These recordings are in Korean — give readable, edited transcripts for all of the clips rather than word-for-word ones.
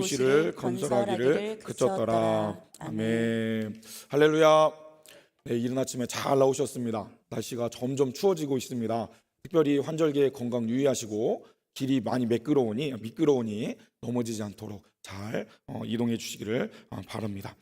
도시를 건설하기를 그쳤더라. 아멘. 할렐루야. 네, 이른 아침에 잘 나오셨습니다. 날씨가 점점 추워지고 있습니다. 특별히 환절기에 건강 유의하시고 길이 많이 미끄러우니 넘어지지 않도록 잘 이동해 주시기를 바랍니다.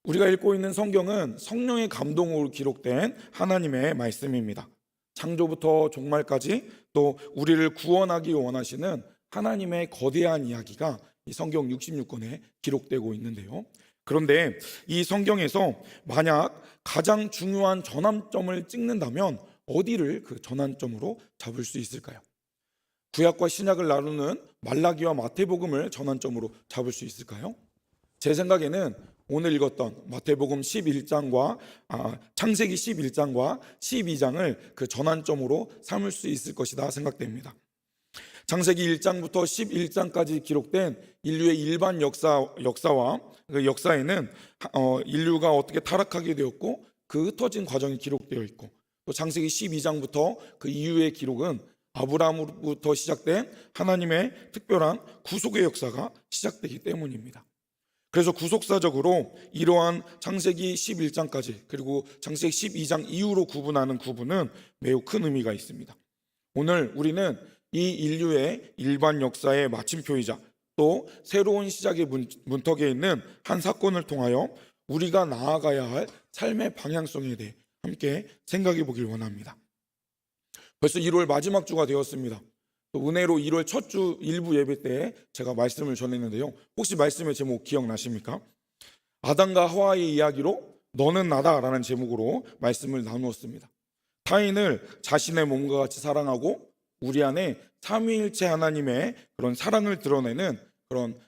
우리가 읽고 있는 성경은 성령의 감동으로 기록된 하나님의 말씀입니다. 창조부터 종말까지 또 우리를 구원하기 원하시는 하나님의 거대한 이야기가 이 성경 66권에 기록되고 있는데요. 그런데 이 성경에서 만약 가장 중요한 전환점을 찍는다면 어디를 그 전환점으로 잡을 수 있을까요? 구약과 신약을 나누는 말라기와 마태복음을 전환점으로 잡을 수 있을까요? 제 생각에는 오늘 읽었던 마태복음 11장과 창세기 11장과 12장을 그 전환점으로 삼을 수 있을 것이다 생각됩니다. 창세기 1장부터 11장까지 기록된 인류의 일반 역사와 그 역사에는 인류가 어떻게 타락하게 되었고 그 흩어진 과정이 기록되어 있고, 또 창세기 12장부터 그 이후의 기록은 아브라함으로부터 시작된 하나님의 특별한 구속의 역사가 시작되기 때문입니다. 그래서 구속사적으로 이러한 창세기 11장까지 그리고 창세기 12장 이후로 구분하는 구분은 매우 큰 의미가 있습니다. 오늘 우리는 이 인류의 일반 역사의 마침표이자 또 새로운 시작의 문턱에 있는 한 사건을 통하여 우리가 나아가야 할 삶의 방향성에 대해 함께 생각해 보길 원합니다. 벌써 1월 마지막 주가 되었습니다. 또 은혜로 1월 첫 주 일부 예배 때 제가 말씀을 전했는데요. 혹시 말씀의 제목 기억나십니까? 아담과 하와의 이야기로 너는 나다라는 제목으로 말씀을 나누었습니다. 타인을 자신의 몸과 같이 사랑하고 우리 안에 삼위일체 하나님의 그런 사랑을 드러내는 그런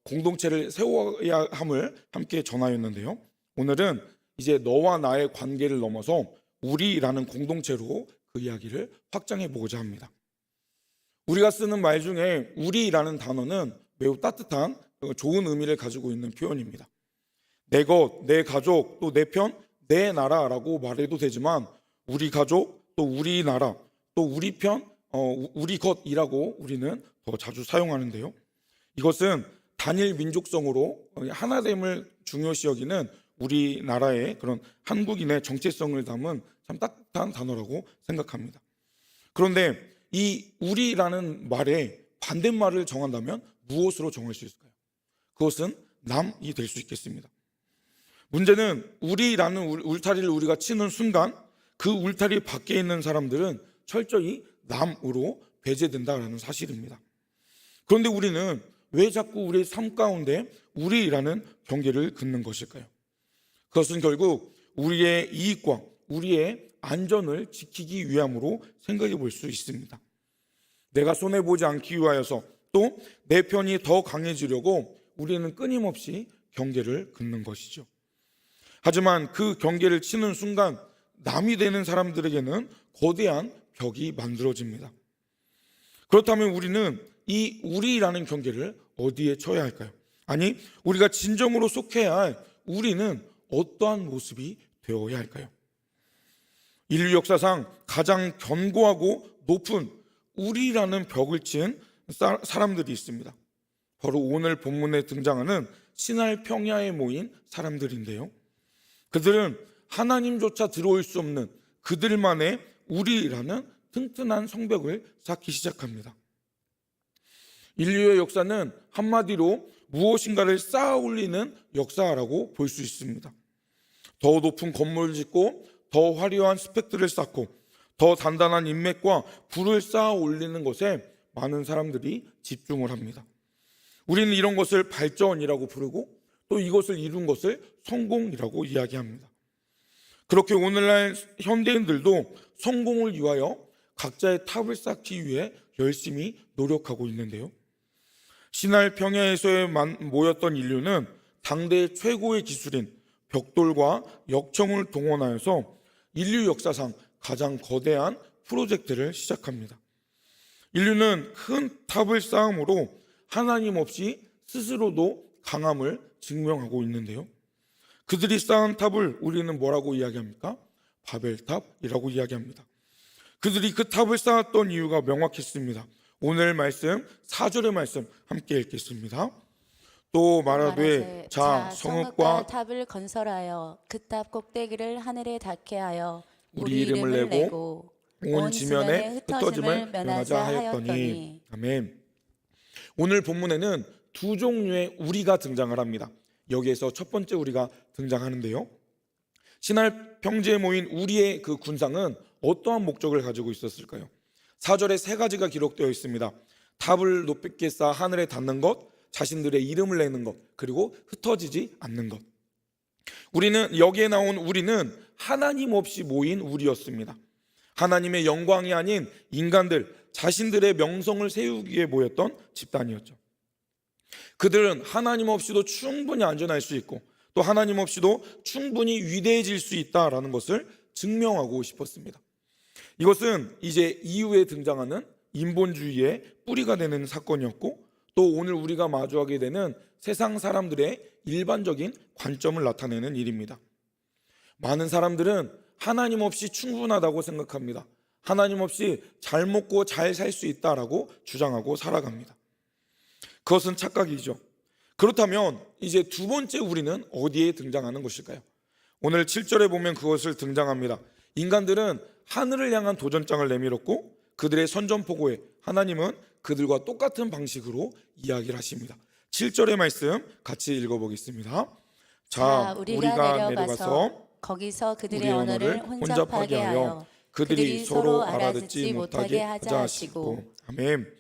공동체를 세워야 함을 함께 전하였는데요. 오늘은 이제 너와 나의 관계를 넘어서 우리라는 공동체로 그 이야기를 확장해 보고자 합니다. 우리가 쓰는 말 중에 우리라는 단어는 매우 따뜻한 좋은 의미를 가지고 있는 표현입니다. 내 것, 내 가족, 또 내 편, 내 나라라고 말해도 되지만 우리 가족, 또 우리 나라, 또 우리 편, 우리 것이라고 우리는 더 자주 사용하는데요. 이것은 단일 민족성으로 하나됨을 중요시 여기는 우리나라의 그런 한국인의 정체성을 담은 참 따뜻한 단어라고 생각합니다. 그런데 이 우리라는 말의 반대말을 정한다면 무엇으로 정할 수 있을까요? 그것은 남이 될 수 있겠습니다. 문제는 우리라는 울타리를 우리가 치는 순간 그 울타리 밖에 있는 사람들은 철저히 남으로 배제된다는 사실입니다. 그런데 우리는 왜 자꾸 우리의 삶 가운데 우리라는 경계를 긋는 것일까요? 그것은 결국 우리의 이익과 우리의 안전을 지키기 위함으로 생각해 볼 수 있습니다. 내가 손해보지 않기 위하여서 또 내 편이 더 강해지려고 우리는 끊임없이 경계를 긋는 것이죠. 하지만 그 경계를 치는 순간 남이 되는 사람들에게는 거대한 벽이 만들어집니다. 그렇다면 우리는 이 우리라는 경계를 어디에 쳐야 할까요? 아니, 우리가 진정으로 속해야 할 우리는 어떠한 모습이 되어야 할까요? 인류 역사상 가장 견고하고 높은 우리라는 벽을 친 사람들이 있습니다. 바로 오늘 본문에 등장하는 신할 평야에 모인 사람들인데요. 그들은 하나님조차 들어올 수 없는 그들만의 우리라는 튼튼한 성벽을 쌓기 시작합니다. 인류의 역사는 한마디로 무엇인가를 쌓아 올리는 역사라고 볼 수 있습니다. 더 높은 건물을 짓고 더 화려한 스펙들을 쌓고 더 단단한 인맥과 부를 쌓아 올리는 것에 많은 사람들이 집중을 합니다. 우리는 이런 것을 발전이라고 부르고 또 이것을 이룬 것을 성공이라고 이야기합니다. 그렇게 오늘날 현대인들도 성공을 위하여 각자의 탑을 쌓기 위해 열심히 노력하고 있는데요. 신할 평야에서 모였던 인류는 당대 최고의 기술인 벽돌과 역청을 동원하여서 인류 역사상 가장 거대한 프로젝트를 시작합니다. 인류는 큰 탑을 쌓음으로 하나님 없이 스스로도 강함을 증명하고 있는데요. 그들이 쌓은 탑을 우리는 뭐라고 이야기합니까? 바벨탑이라고 이야기합니다. 그들이 그 탑을 쌓았던 이유가 명확했습니다. 오늘 말씀 4절의 말씀 함께 읽겠습니다. 또 말하되 자 성읍과 탑을 건설하여 그 탑 꼭대기를 하늘에 닿게 하여 우리 이름을 내고 온 지면에 흩어짐을 면하자 하였더니. 아멘. 오늘 본문에는 두 종류의 우리가 등장을 합니다. 여기에서 첫 번째 우리가 등장하는데요, 신할 평지에 모인 우리의 그 군상은 어떠한 목적을 가지고 있었을까요? 4절에 세 가지가 기록되어 있습니다. 탑을 높게 쌓아 하늘에 닿는 것, 자신들의 이름을 내는 것, 그리고 흩어지지 않는 것. 우리는, 여기에 나온 우리는 하나님 없이 모인 우리였습니다. 하나님의 영광이 아닌 인간들, 자신들의 명성을 세우기 위해 모였던 집단이었죠. 그들은 하나님 없이도 충분히 안전할 수 있고 또 하나님 없이도 충분히 위대해질 수 있다라는 것을 증명하고 싶었습니다. 이것은 이제 이후에 등장하는 인본주의의 뿌리가 되는 사건이었고, 또 오늘 우리가 마주하게 되는 세상 사람들의 일반적인 관점을 나타내는 일입니다. 많은 사람들은 하나님 없이 충분하다고 생각합니다. 하나님 없이 잘 먹고 잘 살 수 있다라고 주장하고 살아갑니다. 그것은 착각이죠. 그렇다면 이제 두 번째 우리는 어디에 등장하는 것일까요? 오늘 7절에 보면 그것을 등장합니다. 인간들은 하늘을 향한 도전장을 내밀었고 그들의 선전포고에 하나님은 그들과 똑같은 방식으로 이야기를 하십니다. 7절의 말씀 같이 읽어보겠습니다. 자, 우리가 내려가서 거기서 그들의 언어를 혼잡하게 하여 그들이 서로 알아듣지 못하게 하자 하시고. 아멘.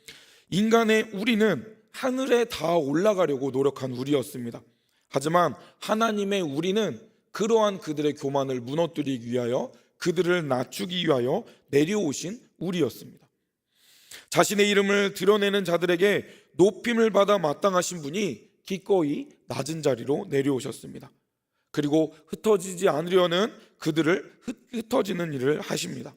인간의 우리는 하늘에 다 올라가려고 노력한 우리였습니다. 하지만 하나님의 우리는 그러한 그들의 교만을 무너뜨리기 위하여, 그들을 낮추기 위하여 내려오신 우리였습니다. 자신의 이름을 드러내는 자들에게 높임을 받아 마땅하신 분이 기꺼이 낮은 자리로 내려오셨습니다. 그리고 흩어지지 않으려는 그들을 흩어지는 일을 하십니다.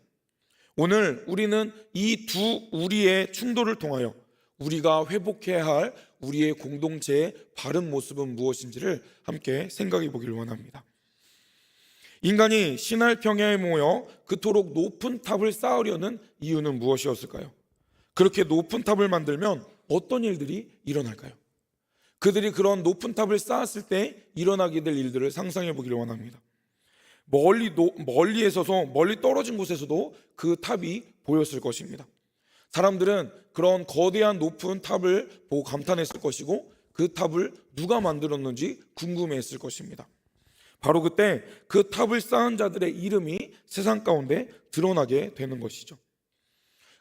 오늘 우리는 이 두 우리의 충돌을 통하여 우리가 회복해야 할 우리의 공동체의 바른 모습은 무엇인지를 함께 생각해 보기를 원합니다. 인간이 신할 평야에 모여 그토록 높은 탑을 쌓으려는 이유는 무엇이었을까요? 그렇게 높은 탑을 만들면 어떤 일들이 일어날까요? 그들이 그런 높은 탑을 쌓았을 때 일어나게 될 일들을 상상해 보기를 원합니다. 멀리 떨어진 곳에서도 그 탑이 보였을 것입니다. 사람들은 그런 거대한 높은 탑을 보고 감탄했을 것이고 그 탑을 누가 만들었는지 궁금해했을 것입니다. 바로 그때 그 탑을 쌓은 자들의 이름이 세상 가운데 드러나게 되는 것이죠.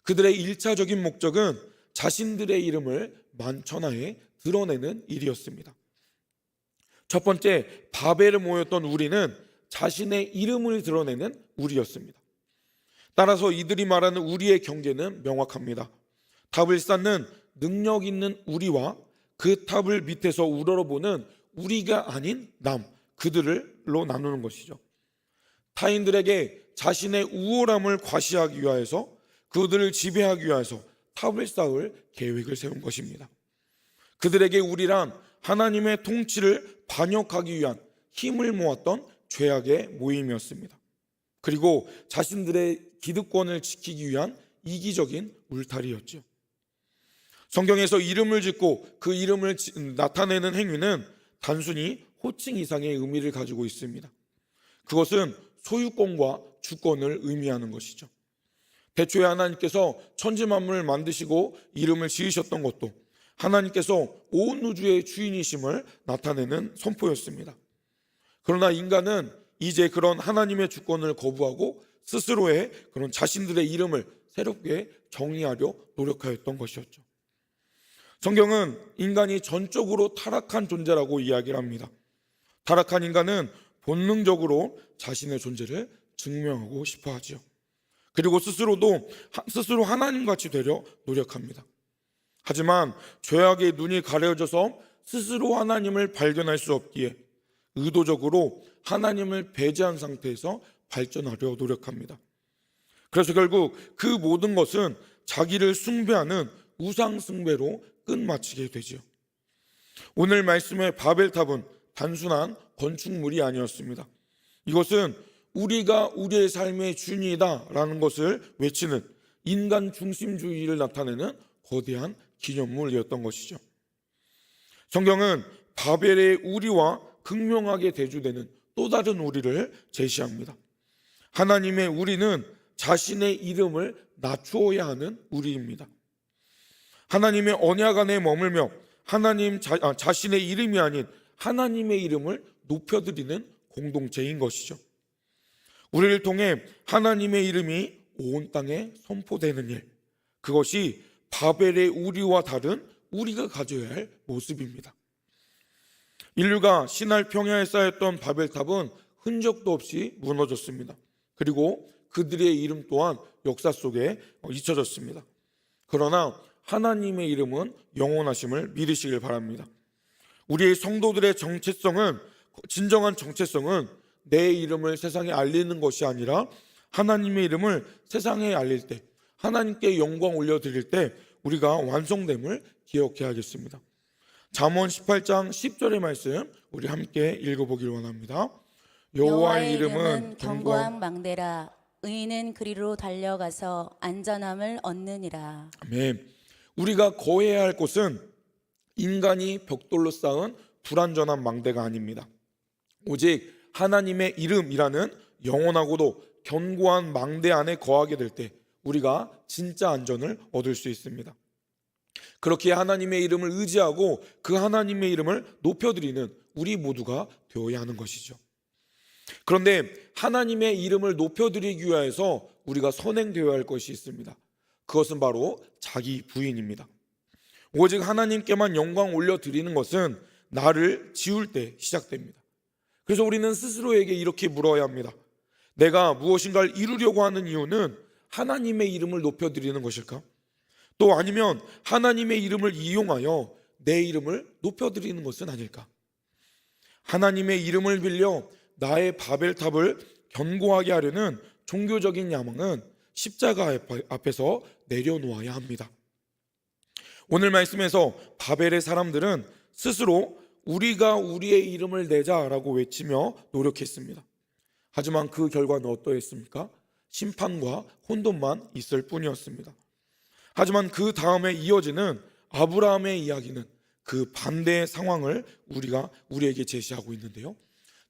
그들의 1차적인 목적은 자신들의 이름을 만천하에 드러내는 일이었습니다. 첫 번째, 바벨에 모였던 우리는 자신의 이름을 드러내는 우리였습니다. 따라서 이들이 말하는 우리의 경계는 명확합니다. 탑을 쌓는 능력 있는 우리와 그 탑을 밑에서 우러러보는 우리가 아닌 남, 그들로 나누는 것이죠. 타인들에게 자신의 우월함을 과시하기 위하여서, 그들을 지배하기 위해서 탑을 쌓을 계획을 세운 것입니다. 그들에게 우리란 하나님의 통치를 반역하기 위한 힘을 모았던 죄악의 모임이었습니다. 그리고 자신들의 기득권을 지키기 위한 이기적인 울타리였죠. 성경에서 이름을 짓고 그 이름을 나타내는 행위는 단순히 호칭 이상의 의미를 가지고 있습니다. 그것은 소유권과 주권을 의미하는 것이죠. 대초에 하나님께서 천지 만물을 만드시고 이름을 지으셨던 것도 하나님께서 온 우주의 주인이심을 나타내는 선포였습니다. 그러나 인간은 이제 그런 하나님의 주권을 거부하고 스스로의 그런 자신들의 이름을 새롭게 정의하려 노력하였던 것이었죠. 성경은 인간이 전적으로 타락한 존재라고 이야기를 합니다. 타락한 인간은 본능적으로 자신의 존재를 증명하고 싶어 하지요. 그리고 스스로 하나님같이 되려 노력합니다. 하지만 죄악의 눈이 가려져서 스스로 하나님을 발견할 수 없기에 의도적으로 하나님을 배제한 상태에서 발전하려 노력합니다. 그래서 결국 그 모든 것은 자기를 숭배하는 우상 숭배로 끝마치게 되지요. 오늘 말씀의 바벨탑은 단순한 건축물이 아니었습니다. 이것은 우리가 우리의 삶의 주인이다 라는 것을 외치는 인간 중심주의를 나타내는 거대한 기념물이었던 것이죠. 성경은 바벨의 우리와 극명하게 대조되는 또 다른 우리를 제시합니다. 하나님의 우리는 자신의 이름을 낮추어야 하는 우리입니다. 하나님의 언약 안에 머물며 자신의 이름이 아닌 하나님의 이름을 높여드리는 공동체인 것이죠. 우리를 통해 하나님의 이름이 온 땅에 선포되는 일, 그것이 바벨의 우리와 다른 우리가 가져야 할 모습입니다. 인류가 신할 평야에 쌓였던 바벨탑은 흔적도 없이 무너졌습니다. 그리고 그들의 이름 또한 역사 속에 잊혀졌습니다. 그러나 하나님의 이름은 영원하심을 믿으시길 바랍니다. 우리의 성도들의 진정한 정체성은 내 이름을 세상에 알리는 것이 아니라 하나님의 이름을 세상에 알릴 때, 하나님께 영광 올려드릴 때 우리가 완성됨을 기억해야겠습니다. 잠언 18장 10절의 말씀 우리 함께 읽어보길 원합니다. 여호와의 이름은 견고한 망대라. 의인은 그리로 달려가서 안전함을 얻느니라. 아멘. 우리가 거해야 할 곳은 인간이 벽돌로 쌓은 불완전한 망대가 아닙니다. 오직 하나님의 이름이라는 영원하고도 견고한 망대 안에 거하게 될 때 우리가 진짜 안전을 얻을 수 있습니다. 그렇게 하나님의 이름을 의지하고 그 하나님의 이름을 높여드리는 우리 모두가 되어야 하는 것이죠. 그런데 하나님의 이름을 높여드리기 위해서 우리가 선행되어야 할 것이 있습니다. 그것은 바로 자기 부인입니다. 오직 하나님께만 영광 올려드리는 것은 나를 지울 때 시작됩니다. 그래서 우리는 스스로에게 이렇게 물어야 합니다. 내가 무엇인가를 이루려고 하는 이유는 하나님의 이름을 높여드리는 것일까? 또 아니면 하나님의 이름을 이용하여 내 이름을 높여드리는 것은 아닐까? 하나님의 이름을 빌려 나의 바벨탑을 견고하게 하려는 종교적인 야망은 십자가 앞에서 내려놓아야 합니다. 오늘 말씀에서 바벨의 사람들은 스스로 우리가 우리의 이름을 내자라고 외치며 노력했습니다. 하지만 그 결과는 어떠했습니까? 심판과 혼돈만 있을 뿐이었습니다. 하지만 그 다음에 이어지는 아브라함의 이야기는 그 반대의 상황을 우리에게 제시하고 있는데요.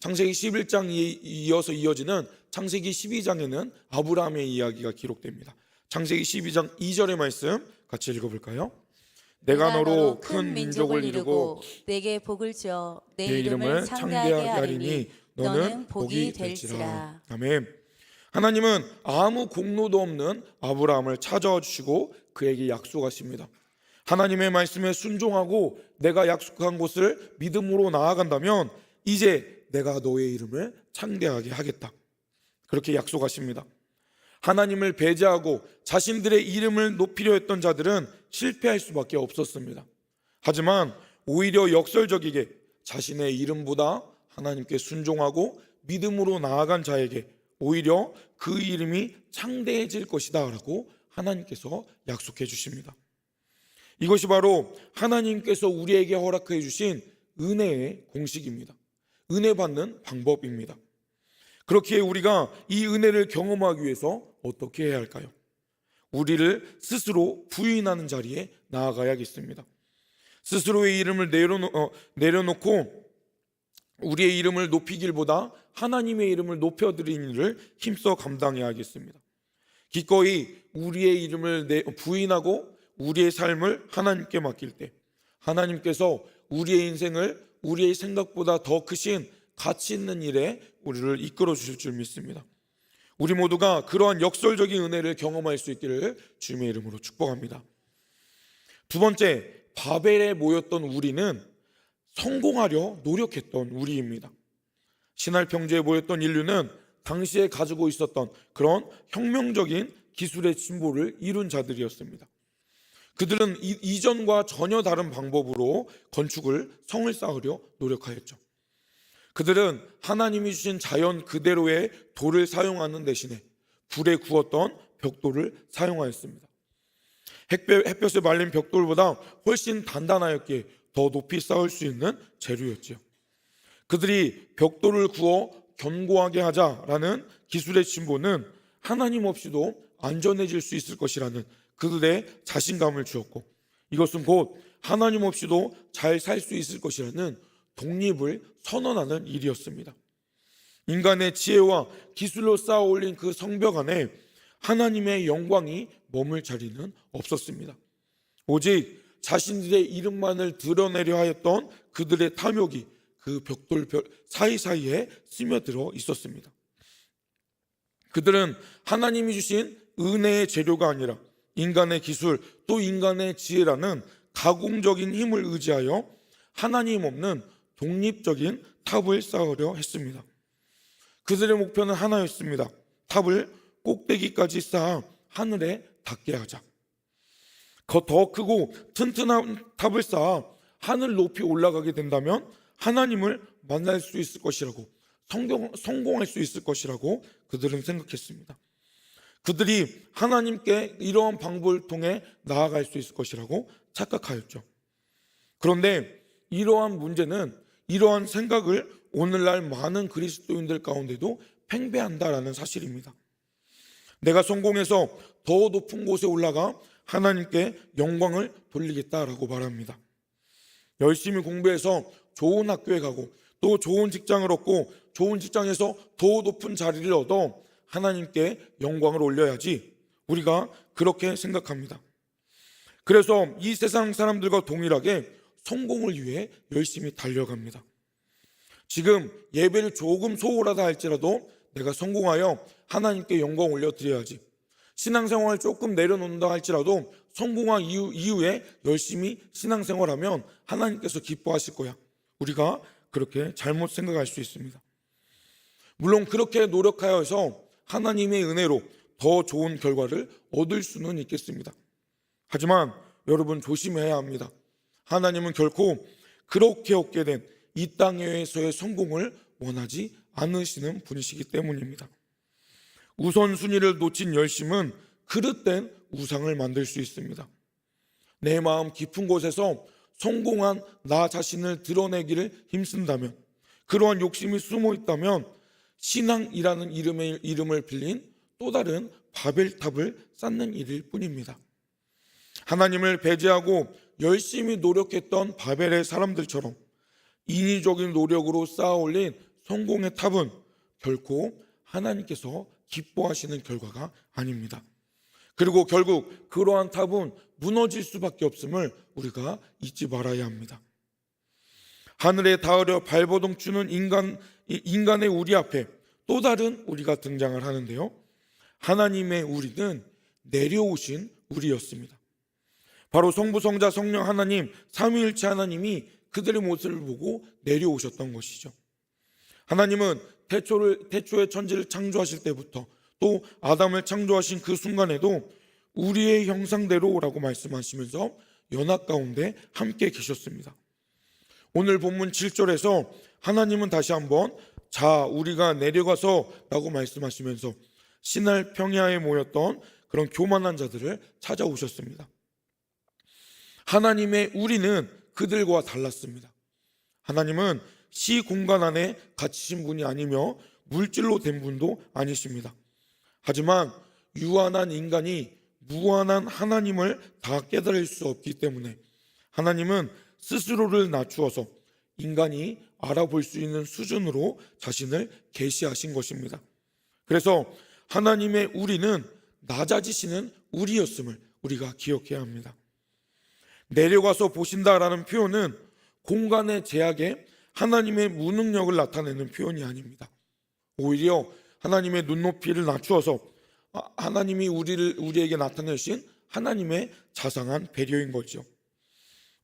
창세기 11장 이어서 이어지는 창세기 12장에는 아브라함의 이야기가 기록됩니다. 창세기 12장 2절의 말씀 같이 읽어볼까요? 내가 너로 큰 민족을 이루고 내게 복을 주어 내 내 이름을 창대하게 하리니 너는 복이 될지라. 아멘. 하나님은 아무 공로도 없는 아브라함을 찾아와 주시고 그에게 약속하십니다. 하나님의 말씀에 순종하고 내가 약속한 곳을 믿음으로 나아간다면 이제 내가 너의 이름을 창대하게 하겠다. 그렇게 약속하십니다. 하나님을 배제하고 자신들의 이름을 높이려 했던 자들은 실패할 수밖에 없었습니다. 하지만 오히려 역설적이게 자신의 이름보다 하나님께 순종하고 믿음으로 나아간 자에게 오히려 그 이름이 창대해질 것이다 라고 하나님께서 약속해 주십니다. 이것이 바로 하나님께서 우리에게 허락해 주신 은혜의 공식입니다. 은혜 받는 방법입니다. 그렇기에 우리가 이 은혜를 경험하기 위해서 어떻게 해야 할까요? 우리를 스스로 부인하는 자리에 나아가야겠습니다. 스스로의 이름을 내려놓고 우리의 이름을 높이길보다 하나님의 이름을 높여드리는 일을 힘써 감당해야겠습니다. 기꺼이 우리의 이름을 부인하고 우리의 삶을 하나님께 맡길 때 하나님께서 우리의 인생을 우리의 생각보다 더 크신 가치 있는 일에 우리를 이끌어 주실 줄 믿습니다. 우리 모두가 그러한 역설적인 은혜를 경험할 수 있기를 주님의 이름으로 축복합니다. 두 번째, 바벨에 모였던 우리는 성공하려 노력했던 우리입니다. 신할 평지에 모였던 인류는 당시에 가지고 있었던 그런 혁명적인 기술의 진보를 이룬 자들이었습니다. 그들은 이전과 전혀 다른 방법으로 성을 쌓으려 노력하였죠. 그들은 하나님이 주신 자연 그대로의 돌을 사용하는 대신에 불에 구웠던 벽돌을 사용하였습니다. 햇볕에 말린 벽돌보다 훨씬 단단하였기에 더 높이 쌓을 수 있는 재료였지요. 그들이 벽돌을 구워 견고하게 하자라는 기술의 진보는 하나님 없이도 안전해질 수 있을 것이라는 그들의 자신감을 주었고, 이것은 곧 하나님 없이도 잘 살 수 있을 것이라는 독립을 선언하는 일이었습니다. 인간의 지혜와 기술로 쌓아 올린 그 성벽 안에 하나님의 영광이 머물 자리는 없었습니다. 오직 자신들의 이름만을 드러내려 하였던 그들의 탐욕이 그 벽돌 사이사이에 스며들어 있었습니다. 그들은 하나님이 주신 은혜의 재료가 아니라 인간의 기술 또 인간의 지혜라는 가공적인 힘을 의지하여 하나님 없는 독립적인 탑을 쌓으려 했습니다. 그들의 목표는 하나였습니다. 탑을 꼭대기까지 쌓아 하늘에 닿게 하자. 더 크고 튼튼한 탑을 쌓아 하늘 높이 올라가게 된다면 하나님을 만날 수 있을 것이라고, 성공할 수 있을 것이라고 그들은 생각했습니다. 그들이 하나님께 이러한 방법을 통해 나아갈 수 있을 것이라고 착각하였죠. 그런데 이러한 문제는, 이러한 생각을 오늘날 많은 그리스도인들 가운데도 팽배한다라는 사실입니다. 내가 성공해서 더 높은 곳에 올라가 하나님께 영광을 돌리겠다라고 말합니다. 열심히 공부해서 좋은 학교에 가고 또 좋은 직장을 얻고 좋은 직장에서 더 높은 자리를 얻어 하나님께 영광을 올려야지, 우리가 그렇게 생각합니다. 그래서 이 세상 사람들과 동일하게 성공을 위해 열심히 달려갑니다. 지금 예배를 조금 소홀하다 할지라도 내가 성공하여 하나님께 영광 올려드려야지, 신앙생활을 조금 내려놓는다 할지라도 성공한 이후에 열심히 신앙생활하면 하나님께서 기뻐하실 거야, 우리가 그렇게 잘못 생각할 수 있습니다. 물론 그렇게 노력하여 해서 하나님의 은혜로 더 좋은 결과를 얻을 수는 있겠습니다. 하지만 여러분, 조심해야 합니다. 하나님은 결코 그렇게 얻게 된 이 땅에서의 성공을 원하지 않으시는 분이시기 때문입니다. 우선순위를 놓친 열심은 그릇된 우상을 만들 수 있습니다. 내 마음 깊은 곳에서 성공한 나 자신을 드러내기를 힘쓴다면, 그러한 욕심이 숨어 있다면 신앙이라는 이름을 빌린 또 다른 바벨탑을 쌓는 일일 뿐입니다. 하나님을 배제하고 열심히 노력했던 바벨의 사람들처럼 인위적인 노력으로 쌓아올린 성공의 탑은 결코 하나님께서 기뻐하시는 결과가 아닙니다. 그리고 결국 그러한 탑은 무너질 수밖에 없음을 우리가 잊지 말아야 합니다. 하늘에 닿으려 발버둥 추는 인간의 우리 앞에 또 다른 우리가 등장을 하는데요, 하나님의 우리는 내려오신 우리였습니다. 바로 성부, 성자, 성령 하나님, 삼위일체 하나님이 그들의 모습을 보고 내려오셨던 것이죠. 하나님은 태초에 천지를 창조하실 때부터 또 아담을 창조하신 그 순간에도 우리의 형상대로라고 말씀하시면서 연합 가운데 함께 계셨습니다. 오늘 본문 7절에서 하나님은 다시 한번 자, 우리가 내려가서 라고 말씀하시면서 신할 평야에 모였던 그런 교만한 자들을 찾아오셨습니다. 하나님의 우리는 그들과 달랐습니다. 하나님은 시 공간 안에 갇히신 분이 아니며 물질로 된 분도 아니십니다. 하지만 유한한 인간이 무한한 하나님을 다 깨달을 수 없기 때문에 하나님은 스스로를 낮추어서 인간이 알아볼 수 있는 수준으로 자신을 계시하신 것입니다. 그래서 하나님의 우리는 낮아지시는 우리였음을 우리가 기억해야 합니다. 내려가서 보신다라는 표현은 공간의 제약에 하나님의 무능력을 나타내는 표현이 아닙니다. 오히려 하나님의 눈높이를 낮추어서 하나님이 우리에게 나타내신 하나님의 자상한 배려인 거죠.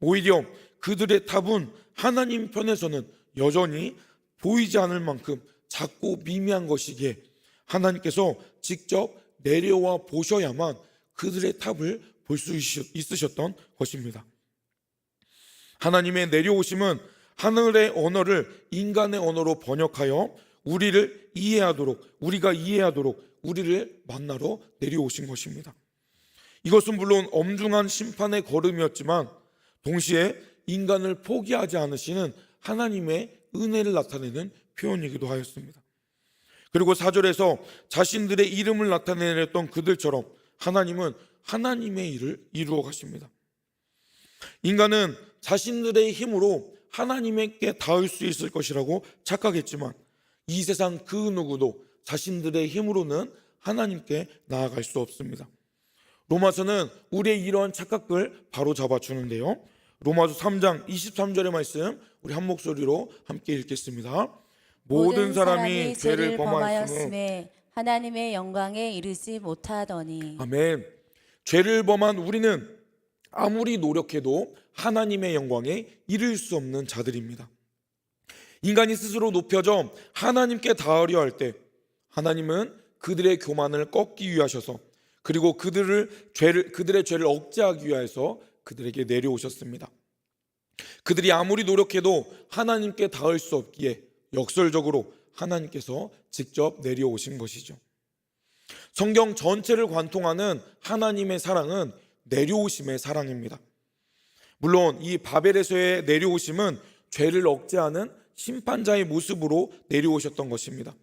오히려 그들의 탑은 하나님 편에서는 여전히 보이지 않을 만큼 작고 미미한 것이기에 하나님께서 직접 내려와 보셔야만 그들의 탑을 볼 수 있으셨던 것입니다. 하나님의 내려오심은 하늘의 언어를 인간의 언어로 번역하여 우리가 이해하도록 우리를 만나러 내려오신 것입니다. 이것은 물론 엄중한 심판의 걸음이었지만 동시에 인간을 포기하지 않으시는 하나님의 은혜를 나타내는 표현이기도 하였습니다. 그리고 4절에서 자신들의 이름을 나타내렸던 그들처럼 하나님은 하나님의 일을 이루어 가십니다. 인간은 자신들의 힘으로 하나님께 닿을 수 있을 것이라고 착각했지만 이 세상 그 누구도 자신들의 힘으로는 하나님께 나아갈 수 없습니다. 로마서는 우리의 이러한 착각을 바로 잡아주는데요. 로마서 3장 23절의 말씀 우리 한 목소리로 함께 읽겠습니다. 모든 사람이 죄를 범하였음에 하나님의 영광에 이르지 못하더니. 아멘. 죄를 범한 우리는 아무리 노력해도 하나님의 영광에 이를 수 없는 자들입니다. 인간이 스스로 높여져 하나님께 닿으려 할 때 하나님은 그들의 교만을 꺾기 위하셔서 그리고 그들의 죄를 억제하기 위해서 그들에게 내려오셨습니다. 그들이 아무리 노력해도 하나님께 닿을 수 없기에 역설적으로 하나님께서 직접 내려오신 것이죠. 성경 전체를 관통하는 하나님의 사랑은 내려오심의 사랑입니다. 물론 이 바벨에서의 내려오심은 죄를 억제하는 심판자의 모습으로 내려오셨던 것입니다.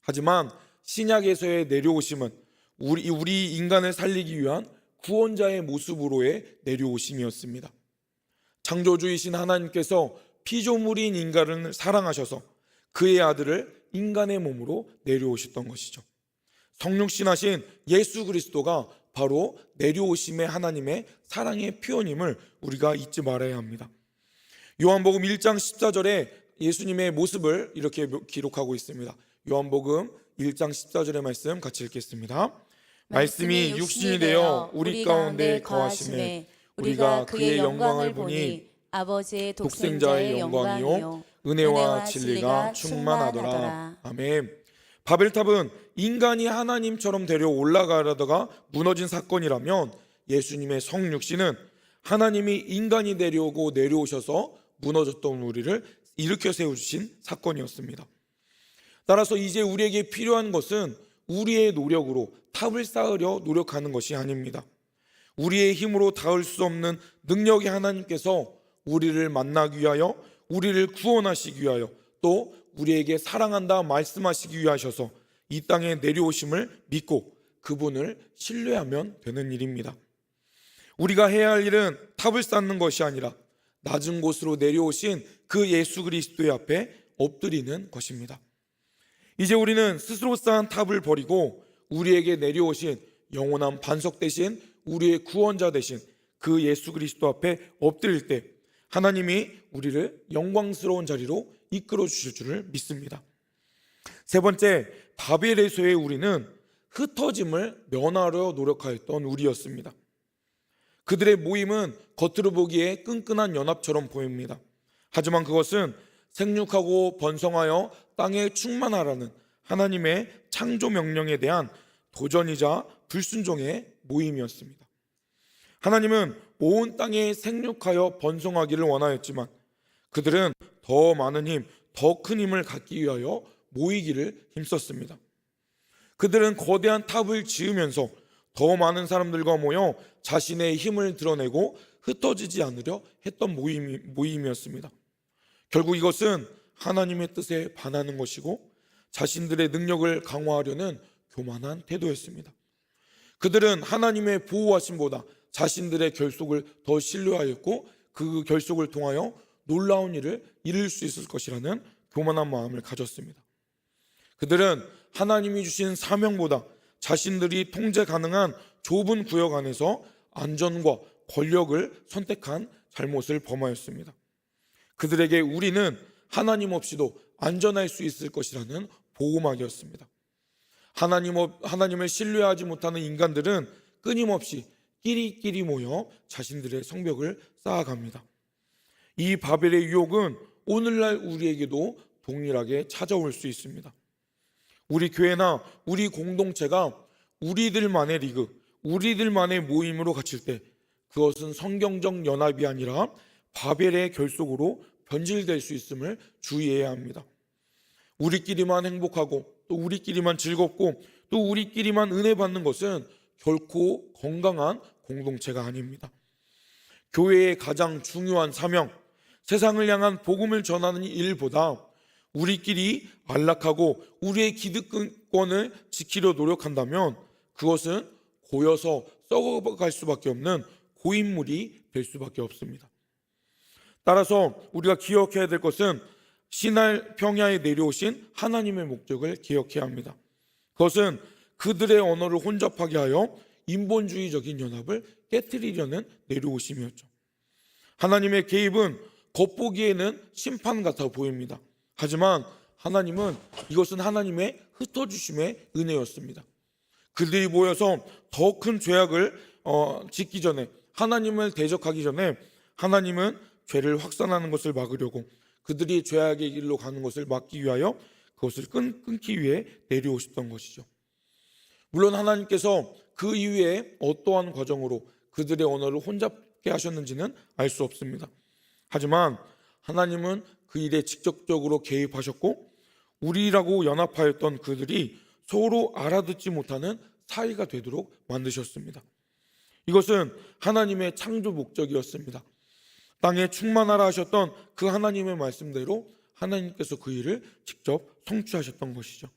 하지만 신약에서의 내려오심은 우리 인간을 살리기 위한 구원자의 모습으로의 내려오심이었습니다. 창조주이신 하나님께서 피조물인 인간을 사랑하셔서 그의 아들을 인간의 몸으로 내려오셨던 것이죠. 성육신하신 예수 그리스도가 바로 내려오심의 하나님의 사랑의 표현임을 우리가 잊지 말아야 합니다. 요한복음 1장 14절에 예수님의 모습을 이렇게 기록하고 있습니다. 요한복음 1장 14절의 말씀 같이 읽겠습니다. 말씀이 육신이 되어 우리 가운데 거하심에 우리가 그의 영광을 보니 아버지의 독생자의 영광이요 은혜와 진리가 충만하더라. 아멘. 바벨탑은 인간이 하나님처럼 데려 올라가려다가 무너진 사건이라면 예수님의 성육신은 하나님이 인간이 내려오고 내려오셔서 무너졌던 우리를 일으켜 세우신 사건이었습니다. 따라서 이제 우리에게 필요한 것은 우리의 노력으로 탑을 쌓으려 노력하는 것이 아닙니다. 우리의 힘으로 닿을 수 없는 능력의 하나님께서 우리를 만나기 위하여 우리를 구원하시기 위하여 또 우리에게 사랑한다 말씀하시기 위하셔서 이 땅에 내려오심을 믿고 그분을 신뢰하면 되는 일입니다. 우리가 해야 할 일은 탑을 쌓는 것이 아니라 낮은 곳으로 내려오신 그 예수 그리스도의 앞에 엎드리는 것입니다. 이제 우리는 스스로 쌓은 탑을 버리고 우리에게 내려오신 영원한 반석 대신 우리의 구원자 대신 그 예수 그리스도 앞에 엎드릴 때 하나님이 우리를 영광스러운 자리로 이끌어 주실 줄을 믿습니다. 세 번째, 바벨에서의 우리는 흩어짐을 면하려 노력하였던 우리였습니다. 그들의 모임은 겉으로 보기에 끈끈한 연합처럼 보입니다. 하지만 그것은 생육하고 번성하여 땅에 충만하라는 하나님의 창조 명령에 대한 도전이자 불순종의 모임이었습니다. 하나님은 온 땅에 생육하여 번성하기를 원하였지만 그들은 더 많은 힘, 더 큰 힘을 갖기 위하여 모이기를 힘썼습니다. 그들은 거대한 탑을 지으면서 더 많은 사람들과 모여 자신의 힘을 드러내고 흩어지지 않으려 했던 모임이었습니다. 결국 이것은 하나님의 뜻에 반하는 것이고 자신들의 능력을 강화하려는 교만한 태도였습니다. 그들은 하나님의 보호하심보다 자신들의 결속을 더 신뢰하였고 그 결속을 통하여 놀라운 일을 이룰 수 있을 것이라는 교만한 마음을 가졌습니다. 그들은 하나님이 주신 사명보다 자신들이 통제 가능한 좁은 구역 안에서 안전과 권력을 선택한 잘못을 범하였습니다. 그들에게 우리는 하나님 없이도 안전할 수 있을 것이라는 보호막이었습니다. 하나님을 신뢰하지 못하는 인간들은 끊임없이 끼리끼리 모여 자신들의 성벽을 쌓아갑니다. 이 바벨의 유혹은 오늘날 우리에게도 동일하게 찾아올 수 있습니다. 우리 교회나 우리 공동체가 우리들만의 리그, 우리들만의 모임으로 갇힐 때 그것은 성경적 연합이 아니라 바벨의 결속으로 변질될 수 있음을 주의해야 합니다. 우리끼리만 행복하고 또 우리끼리만 즐겁고 또 우리끼리만 은혜 받는 것은 결코 건강한 공동체가 아닙니다. 교회의 가장 중요한 사명, 세상을 향한 복음을 전하는 일보다 우리끼리 안락하고 우리의 기득권을 지키려 노력한다면 그것은 고여서 썩어갈 수밖에 없는 고인물이 될 수밖에 없습니다. 따라서 우리가 기억해야 될 것은 시날 평야에 내려오신 하나님의 목적을 기억해야 합니다. 그것은 그들의 언어를 혼잡하게 하여 인본주의적인 연합을 깨뜨리려는 내려오심이었죠. 하나님의 개입은 겉보기에는 심판 같아 보입니다. 하지만 하나님은 이것은 하나님의 흩어주심의 은혜였습니다. 그들이 모여서 더 큰 죄악을 짓기 전에, 하나님을 대적하기 전에 하나님은 죄를 확산하는 것을 막으려고, 그들이 죄악의 길로 가는 것을 막기 위하여 그것을 끊기 위해 내려오셨던 것이죠. 물론 하나님께서 그 이후에 어떠한 과정으로 그들의 언어를 혼잡게 하셨는지는 알 수 없습니다. 하지만 하나님은 그 일에 직접적으로 개입하셨고, 우리라고 연합하였던 그들이 서로 알아듣지 못하는 사이가 되도록 만드셨습니다. 이것은 하나님의 창조 목적이었습니다. 땅에 충만하라 하셨던 그 하나님의 말씀대로 하나님께서 그 일을 직접 성취하셨던 것이죠.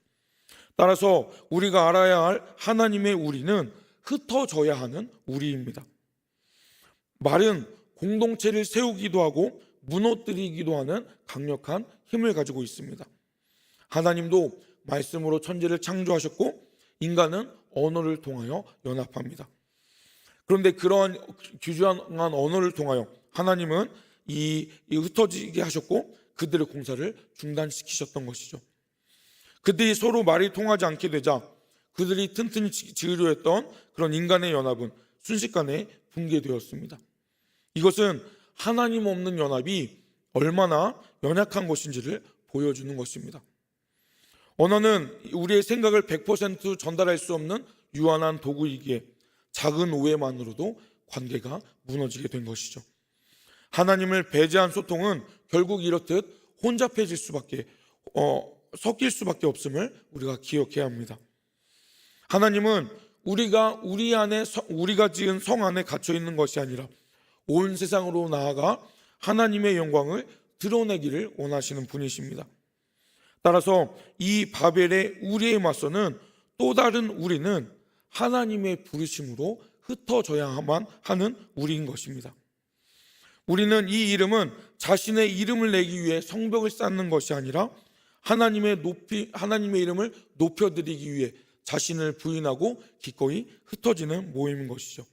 따라서 우리가 알아야 할 하나님의 우리는 흩어져야 하는 우리입니다. 말은 공동체를 세우기도 하고 무너뜨리기도 하는 강력한 힘을 가지고 있습니다. 하나님도 말씀으로 천지를 창조하셨고 인간은 언어를 통하여 연합합니다. 그런데 그러한 규정한 언어를 통하여 하나님은 이 흩어지게 하셨고 그들의 공사를 중단시키셨던 것이죠. 그들이 서로 말이 통하지 않게 되자 그들이 튼튼히 지으려 했던 그런 인간의 연합은 순식간에 붕괴되었습니다. 이것은 하나님 없는 연합이 얼마나 연약한 것인지를 보여주는 것입니다. 언어는 우리의 생각을 100% 전달할 수 없는 유한한 도구이기에 작은 오해만으로도 관계가 무너지게 된 것이죠. 하나님을 배제한 소통은 결국 이렇듯 혼잡해질 수밖에 섞일 수밖에 없음을 우리가 기억해야 합니다. 하나님은 우리가 지은 성 안에 갇혀 있는 것이 아니라 온 세상으로 나아가 하나님의 영광을 드러내기를 원하시는 분이십니다. 따라서 이 바벨의 우리에 맞서는 또 다른 우리는 하나님의 부르심으로 흩어져야만 하는 우리인 것입니다. 우리는 이 이름은 자신의 이름을 내기 위해 성벽을 쌓는 것이 아니라 하나님의 이름을 높여드리기 위해 자신을 부인하고 기꺼이 흩어지는 모임인 것이죠.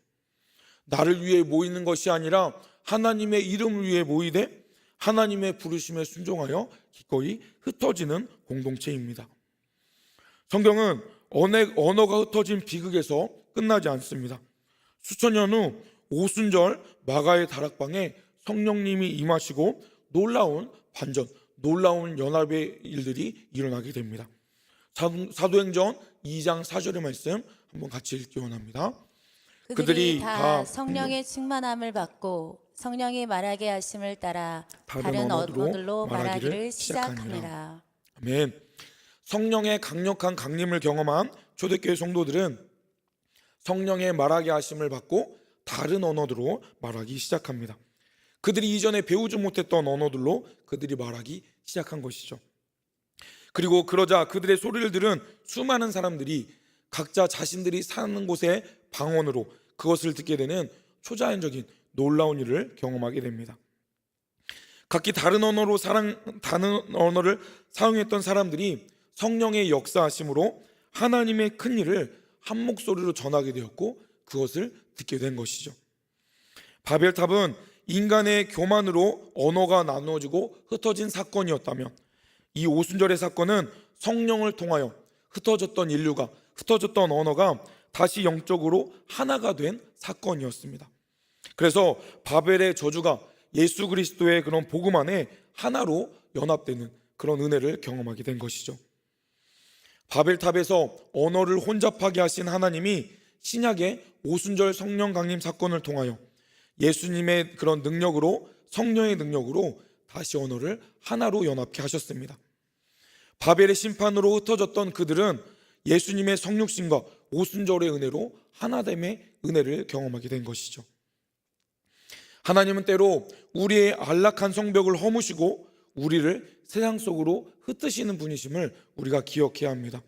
나를 위해 모이는 것이 아니라 하나님의 이름을 위해 모이되 하나님의 부르심에 순종하여 기꺼이 흩어지는 공동체입니다. 성경은 언어가 흩어진 비극에서 끝나지 않습니다. 수천 년 후 오순절 마가의 다락방에 성령님이 임하시고 놀라운 반전, 놀라운 연합의 일들이 일어나게 됩니다. 사도행전 2장 4절의 말씀 한번 같이 읽기 원합니다. 그들이 다 성령의 충만함을 받고 성령이 말하게 하심을 따라 다른 언어들로 말하기를 시작하니라. 아멘. 성령의 강력한 강림을 경험한 초대교회 성도들은 성령의 말하게 하심을 받고 다른 언어들로 말하기 시작합니다. 그들이 이전에 배우지 못했던 언어들로 그들이 말하기 시작한 것이죠. 그리고 그러자 그들의 소리를 들은 수많은 사람들이 각자 자신들이 사는 곳의 방언으로 그것을 듣게 되는 초자연적인 놀라운 일을 경험하게 됩니다. 각기 다른 언어를 사용했던 사람들이 성령의 역사하심으로 하나님의 큰 일을 한 목소리로 전하게 되었고 그것을 듣게 된 것이죠. 바벨탑은 인간의 교만으로 언어가 나누어지고 흩어진 사건이었다면 이 오순절의 사건은 성령을 통하여 흩어졌던 인류가, 흩어졌던 언어가 다시 영적으로 하나가 된 사건이었습니다. 그래서 바벨의 저주가 예수 그리스도의 그런 복음 안에 하나로 연합되는 그런 은혜를 경험하게 된 것이죠. 바벨탑에서 언어를 혼잡하게 하신 하나님이 신약의 오순절 성령 강림 사건을 통하여 예수님의 그런 능력으로, 성령의 능력으로 다시 언어를 하나로 연합케 하셨습니다. 바벨의 심판으로 흩어졌던 그들은 예수님의 성육신과 오순절의 은혜로 하나됨의 은혜를 경험하게 된 것이죠. 하나님은 때로 우리의 안락한 성벽을 허무시고 우리를 세상 속으로 흩으시는 분이심을 우리가 기억해야 합니다.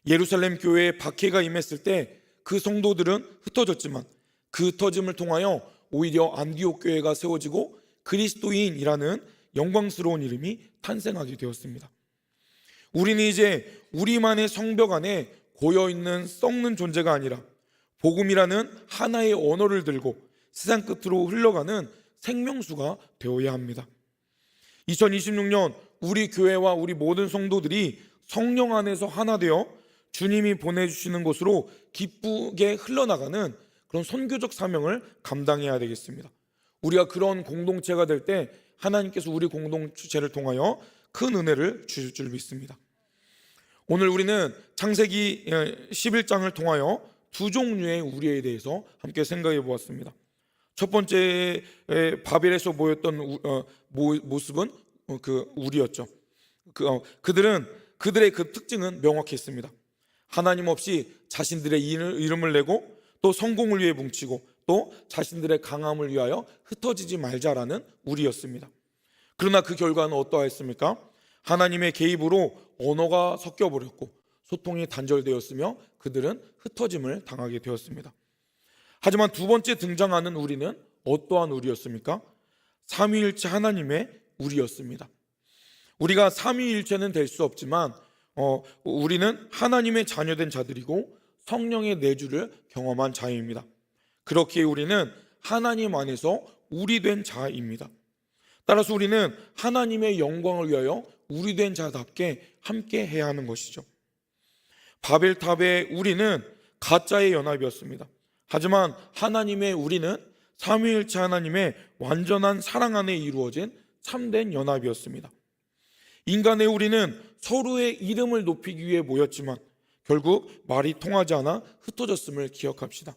예루살렘 교회에 박해가 임했을 때 그 성도들은 흩어졌지만 그 흩어짐을 통하여 오히려 안디옥 교회가 세워지고 그리스도인이라는 영광스러운 이름이 탄생하게 되었습니다. 우리는 이제 우리만의 성벽 안에 고여있는 썩는 존재가 아니라 복음이라는 하나의 언어를 들고 세상 끝으로 흘러가는 생명수가 되어야 합니다. 2026년 우리 교회와 우리 모든 성도들이 성령 안에서 하나 되어 주님이 보내주시는 곳으로 기쁘게 흘러나가는 그런 선교적 사명을 감당해야 되겠습니다. 우리가 그런 공동체가 될 때 하나님께서 우리 공동체를 통하여 큰 은혜를 주실 줄 믿습니다. 오늘 우리는 창세기 11장을 통하여 두 종류의 우리에 대해서 함께 생각해 보았습니다. 첫 번째 바벨에서 보였던 모습은 그 우리였죠. 그들의 그 특징은 명확했습니다. 하나님 없이 자신들의 이름을 내고 또 성공을 위해 뭉치고 또 자신들의 강함을 위하여 흩어지지 말자라는 우리였습니다. 그러나 그 결과는 어떠했습니까? 하나님의 개입으로 언어가 섞여버렸고 소통이 단절되었으며 그들은 흩어짐을 당하게 되었습니다. 하지만 두 번째 등장하는 우리는 어떠한 우리였습니까? 삼위일체 하나님의 우리였습니다. 우리가 삼위일체는 될 수 없지만 우리는 하나님의 자녀된 자들이고 성령의 내주를 경험한 자입니다. 그렇기에 우리는 하나님 안에서 우리 된 자입니다. 따라서 우리는 하나님의 영광을 위하여 우리 된 자답게 함께 해야 하는 것이죠. 바벨탑의 우리는 가짜의 연합이었습니다. 하지만 하나님의 우리는 삼위일체 하나님의 완전한 사랑 안에 이루어진 참된 연합이었습니다. 인간의 우리는 서로의 이름을 높이기 위해 모였지만 결국 말이 통하지 않아 흩어졌음을 기억합시다.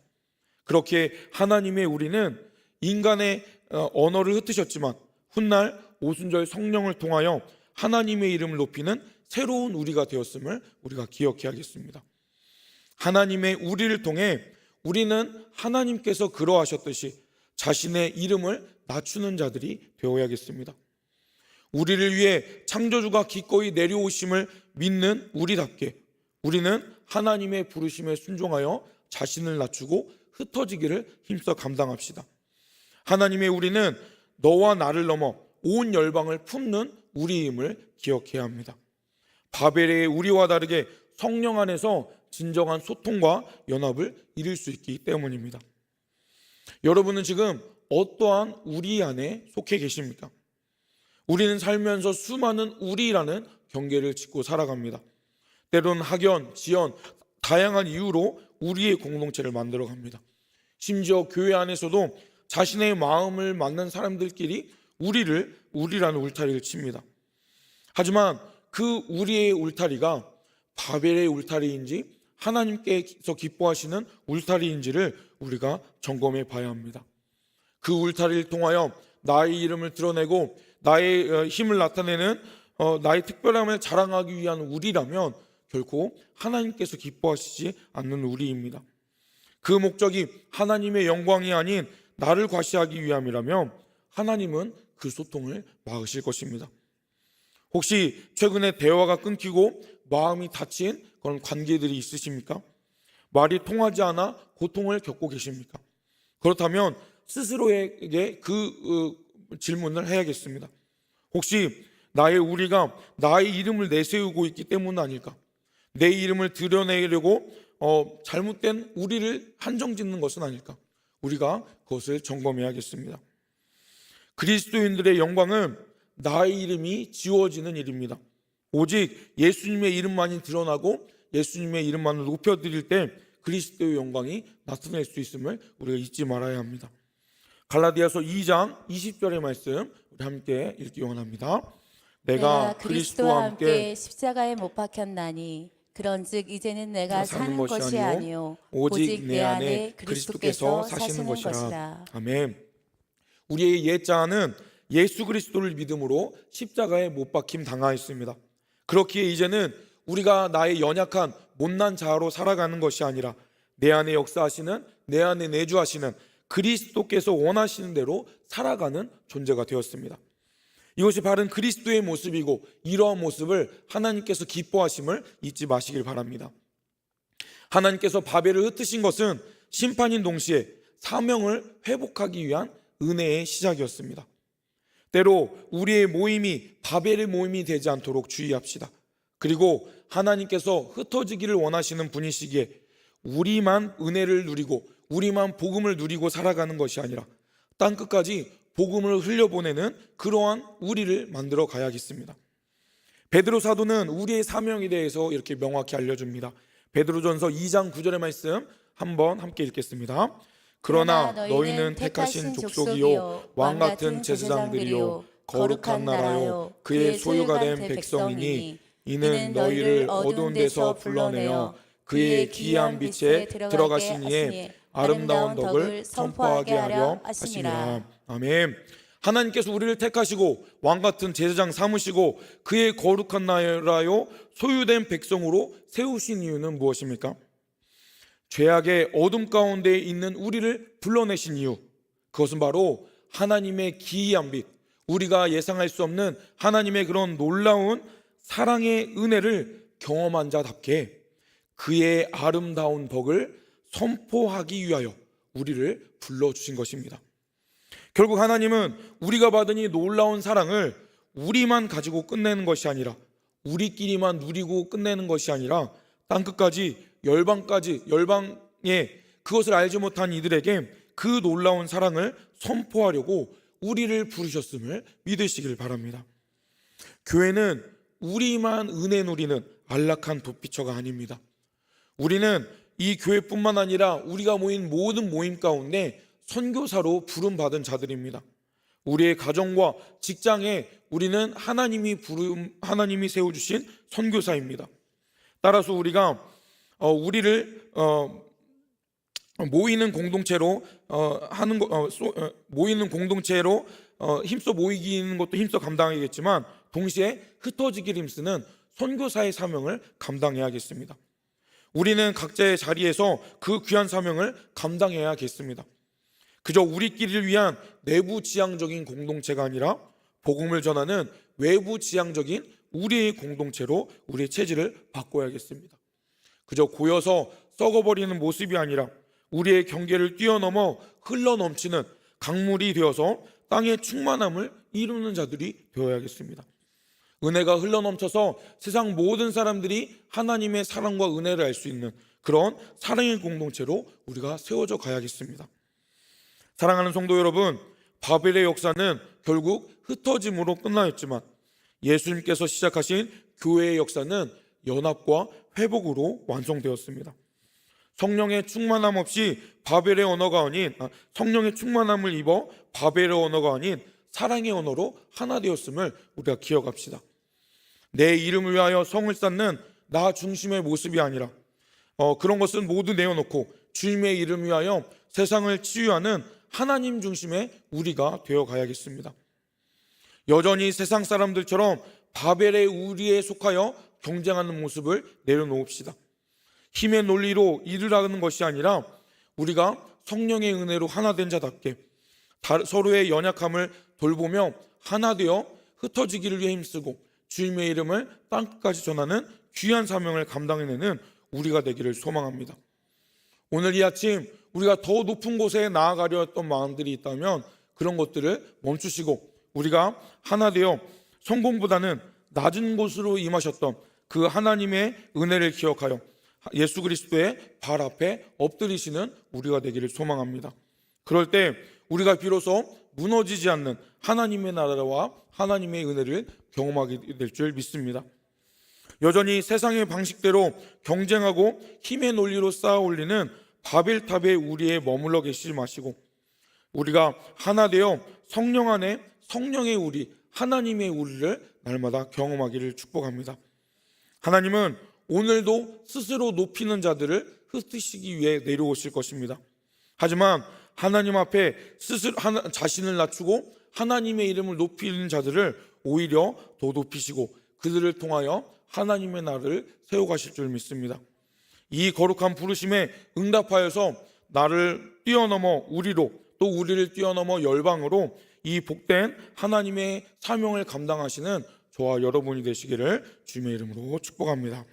그렇게 하나님의 우리는 인간의 언어를 흩으셨지만 훗날 오순절 성령을 통하여 하나님의 이름을 높이는 새로운 우리가 되었음을 우리가 기억해야겠습니다. 하나님의 우리를 통해 우리는 하나님께서 그러하셨듯이 자신의 이름을 낮추는 자들이 되어야겠습니다. 우리를 위해 창조주가 기꺼이 내려오심을 믿는 우리답게 우리는 하나님의 부르심에 순종하여 자신을 낮추고 흩어지기를 힘써 감당합시다. 하나님의 우리는 너와 나를 넘어 온 열방을 품는 우리임을 기억해야 합니다. 바벨의 우리와 다르게 성령 안에서 진정한 소통과 연합을 이룰 수 있기 때문입니다. 여러분은 지금 어떠한 우리 안에 속해 계십니까? 우리는 살면서 수많은 우리라는 경계를 짓고 살아갑니다. 때로는 학연, 지연, 다양한 이유로 우리의 공동체를 만들어갑니다. 심지어 교회 안에서도 자신의 마음을 맞는 사람들끼리 우리라는 울타리를 칩니다. 하지만 그 우리의 울타리가 바벨의 울타리인지 하나님께서 기뻐하시는 울타리인지를 우리가 점검해 봐야 합니다. 그 울타리를 통하여 나의 이름을 드러내고 나의 힘을 나타내는 나의 특별함을 자랑하기 위한 우리라면 결코 하나님께서 기뻐하시지 않는 우리입니다. 그 목적이 하나님의 영광이 아닌 나를 과시하기 위함이라면 하나님은 그 소통을 막으실 것입니다. 혹시 최근에 대화가 끊기고 마음이 다친 그런 관계들이 있으십니까? 말이 통하지 않아 고통을 겪고 계십니까? 그렇다면 스스로에게 그 질문을 해야겠습니다. 혹시 우리가 나의 이름을 내세우고 있기 때문 아닐까? 내 이름을 드러내려고 잘못된 우리를 한정짓는 것은 아닐까? 우리가 그것을 점검해야겠습니다. 그리스도인들의 영광은 나의 이름이 지워지는 일입니다. 오직 예수님의 이름만이 드러나고 예수님의 이름만을 높여드릴 때 그리스도의 영광이 나타날 수 있음을 우리가 잊지 말아야 합니다. 갈라디아서 2장 20절의 말씀 우리 함께 읽기 원합니다. 내가 그리스도와 함께 십자가에 못 박혔나니 그런즉 이제는 내가 사는 것이 아니요 오직 내 안에 그리스도께서 사시는 것이라. 아멘. 우리의 옛자는 예수 그리스도를 믿음으로 십자가에 못 박힘 당하였습니다. 그렇기에 이제는 우리가 나의 연약한 못난 자아로 살아가는 것이 아니라 내 안에 역사하시는, 내 안에 내주하시는 그리스도께서 원하시는 대로 살아가는 존재가 되었습니다. 이것이 바른 그리스도의 모습이고 이러한 모습을 하나님께서 기뻐하심을 잊지 마시길 바랍니다. 하나님께서 바벨을 흩으신 것은 심판인 동시에 사명을 회복하기 위한 은혜의 시작이었습니다. 때로 우리의 모임이 바벨의 모임이 되지 않도록 주의합시다. 그리고 하나님께서 흩어지기를 원하시는 분이시기에 우리만 은혜를 누리고 우리만 복음을 누리고 살아가는 것이 아니라 땅끝까지 복음을 흘려보내는 그러한 우리를 만들어 가야겠습니다. 베드로 사도는 우리의 사명에 대해서 이렇게 명확히 알려줍니다. 베드로전서 2장 9절의 말씀 한번 함께 읽겠습니다. 그러나 너희는 택하신 족속이요 왕같은 제사장들이요 거룩한 나라요 그의 소유가 된 백성이니 이는 너희를 어두운 데서 불러내어 그의 기이한 빛에 들어가신 이의 아름다운 덕을 선포하게 하려 하심이라. 아멘. 하나님께서 우리를 택하시고 왕같은 제사장 삼으시고 그의 거룩한 나라요 소유된 백성으로 세우신 이유는 무엇입니까? 죄악의 어둠 가운데 있는 우리를 불러내신 이유, 그것은 바로 하나님의 기이한 빛, 우리가 예상할 수 없는 하나님의 그런 놀라운 사랑의 은혜를 경험한 자답게 그의 아름다운 덕을 선포하기 위하여 우리를 불러주신 것입니다. 결국 하나님은 우리가 받은 이 놀라운 사랑을 우리만 가지고 끝내는 것이 아니라 우리끼리만 누리고 끝내는 것이 아니라 땅끝까지 열방에 그것을 알지 못한 이들에게 그 놀라운 사랑을 선포하려고 우리를 부르셨음을 믿으시길 바랍니다. 교회는 우리만 은혜 누리는 안락한 도피처가 아닙니다. 우리는 이 교회뿐만 아니라 우리가 모인 모든 모임 가운데 선교사로 부름받은 자들입니다. 우리의 가정과 직장에 우리는 하나님이 세워주신 선교사입니다. 따라서 우리가 우리를 모이는 공동체로 힘써 모이기는 것도 힘써 감당하겠지만 동시에 흩어지기를 힘쓰는 선교사의 사명을 감당해야겠습니다. 우리는 각자의 자리에서 그 귀한 사명을 감당해야겠습니다. 그저 우리끼리를 위한 내부 지향적인 공동체가 아니라 복음을 전하는 외부 지향적인 우리의 공동체로 우리의 체질을 바꿔야겠습니다. 그저 고여서 썩어버리는 모습이 아니라 우리의 경계를 뛰어넘어 흘러넘치는 강물이 되어서 땅의 충만함을 이루는 자들이 되어야겠습니다. 은혜가 흘러넘쳐서 세상 모든 사람들이 하나님의 사랑과 은혜를 알 수 있는 그런 사랑의 공동체로 우리가 세워져 가야겠습니다. 사랑하는 성도 여러분, 바벨의 역사는 결국 흩어짐으로 끝나였지만 예수님께서 시작하신 교회의 역사는 연합과 회복으로 완성되었습니다. 성령의 충만함 없이 성령의 충만함을 입어 바벨의 언어가 아닌 사랑의 언어로 하나 되었음을 우리가 기억합시다. 내 이름을 위하여 성을 쌓는 나 중심의 모습이 아니라 그런 것은 모두 내어놓고 주님의 이름을 위하여 세상을 치유하는 하나님 중심의 우리가 되어 가야겠습니다. 여전히 세상 사람들처럼 바벨의 우리에 속하여 경쟁하는 모습을 내려놓읍시다. 힘의 논리로 일을 하는 것이 아니라 우리가 성령의 은혜로 하나 된 자답게 서로의 연약함을 돌보며 하나 되어 흩어지기를 위해 힘쓰고 주님의 이름을 땅끝까지 전하는 귀한 사명을 감당해내는 우리가 되기를 소망합니다. 오늘 이 아침 우리가 더 높은 곳에 나아가려 했던 마음들이 있다면 그런 것들을 멈추시고 우리가 하나 되어 성공보다는 낮은 곳으로 임하셨던 그 하나님의 은혜를 기억하여 예수 그리스도의 발 앞에 엎드리시는 우리가 되기를 소망합니다. 그럴 때 우리가 비로소 무너지지 않는 하나님의 나라와 하나님의 은혜를 경험하게 될 줄 믿습니다. 여전히 세상의 방식대로 경쟁하고 힘의 논리로 쌓아 올리는 바벨탑에 우리에 머물러 계시지 마시고 우리가 하나 되어 성령 안에 성령의 우리, 하나님의 우리를 날마다 경험하기를 축복합니다. 하나님은 오늘도 스스로 높이는 자들을 흩으시기 위해 내려오실 것입니다. 하지만 하나님 앞에 스스로 자신을 낮추고 하나님의 이름을 높이는 자들을 오히려 더 높이시고 그들을 통하여 하나님의 나라를 세워가실 줄 믿습니다. 이 거룩한 부르심에 응답하여서 나를 뛰어넘어 우리로 또 우리를 뛰어넘어 열방으로 이 복된 하나님의 사명을 감당하시는 저와 여러분이 되시기를 주님의 이름으로 축복합니다.